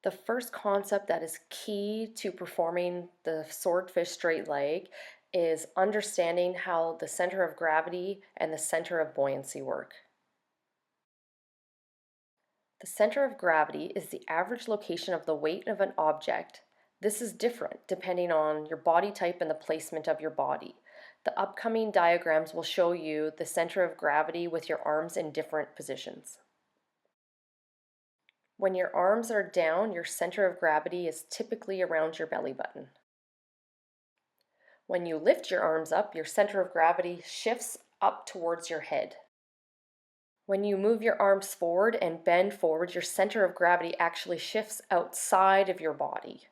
The first concept that is key to performing the swordfish straight leg is understanding how the center of gravity and the center of buoyancy work. The center of gravity is the average location of the weight of an object. This is different depending on your body type and the placement of your body. The upcoming diagrams will show you the center of gravity with your arms in different positions. When your arms are down, your center of gravity is typically around your belly button. When you lift your arms up, your center of gravity shifts up towards your head. When you move your arms forward and bend forward, your center of gravity actually shifts outside of your body.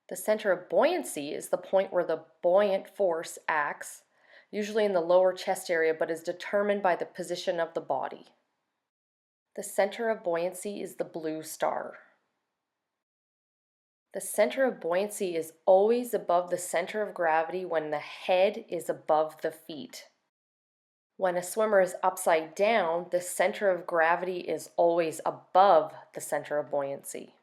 The center of buoyancy is the point where the buoyant force acts, usually in the lower chest area, but is determined by the position of the body. The center of buoyancy is the blue star. The center of buoyancy is always above the center of gravity when the head is above the feet. When a swimmer is upside down, the center of gravity is always above the center of buoyancy.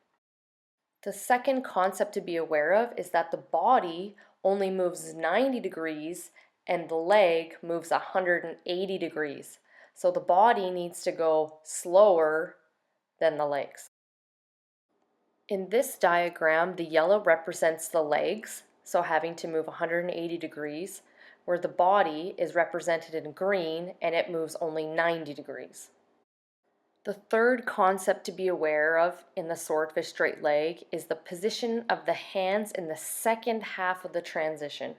The second concept to be aware of is that the body only moves 90 degrees and the leg moves 180 degrees. So the body needs to go slower than the legs. In this diagram, the yellow represents the legs, so having to move 180 degrees, where the body is represented in green and it moves only 90 degrees. The third concept to be aware of in the swordfish straight leg is the position of the hands in the second half of the transition.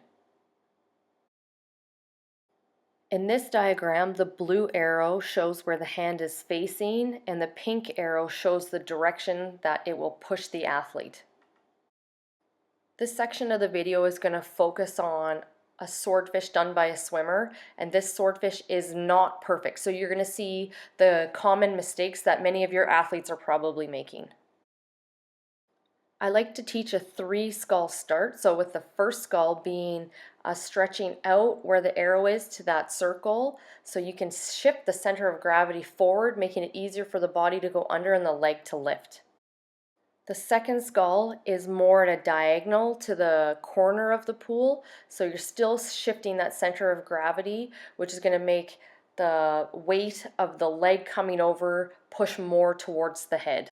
In this diagram, the blue arrow shows where the hand is facing and the pink arrow shows the direction that it will push the athlete. This section of the video is going to focus on a swordfish done by a swimmer, and this swordfish is not perfect. So you're going to see the common mistakes that many of your athletes are probably making. I like to teach a 3 scull start, so with the first scull being stretching out where the arrow is to that circle, so you can shift the center of gravity forward, making it easier for the body to go under and the leg to lift. The second scull is more at a diagonal to the corner of the pool, so you're still shifting that center of gravity, which is going to make the weight of the leg coming over push more towards the head.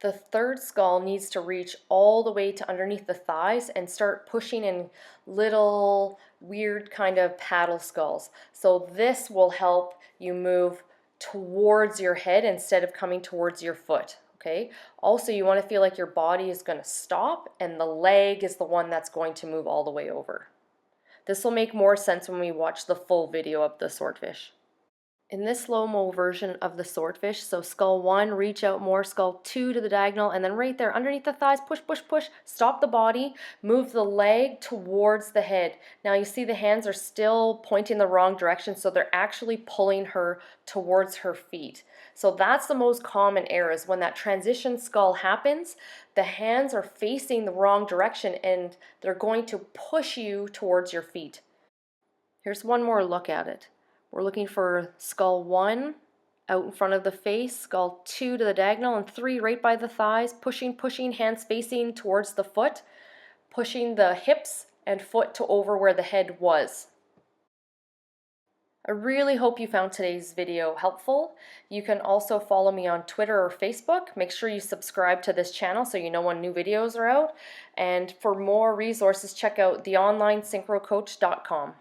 The third scull needs to reach all the way to underneath the thighs and start pushing in little weird kind of paddle sculls. So this will help you move towards your head instead of coming towards your foot. Okay. Also, you want to feel like your body is going to stop and the leg is the one that's going to move all the way over. This will make more sense when we watch the full video of the swordfish. In this slow-mo version of the swordfish, so skull 1, reach out more, skull 2 to the diagonal, and then right there underneath the thighs, push, push, push, stop the body, move the leg towards the head. Now you see the hands are still pointing the wrong direction, so they're actually pulling her towards her feet. So that's the most common error, is when that transition skull happens, the hands are facing the wrong direction and they're going to push you towards your feet. Here's one more look at it. We're looking for skull 1 out in front of the face, skull 2 to the diagonal, and 3 right by the thighs, pushing, pushing, hands facing towards the foot, pushing the hips and foot to over where the head was. I really hope you found today's video helpful. You can also follow me on Twitter or Facebook. Make sure you subscribe to this channel so you know when new videos are out. And for more resources, check out theonlinesynchrocoach.com.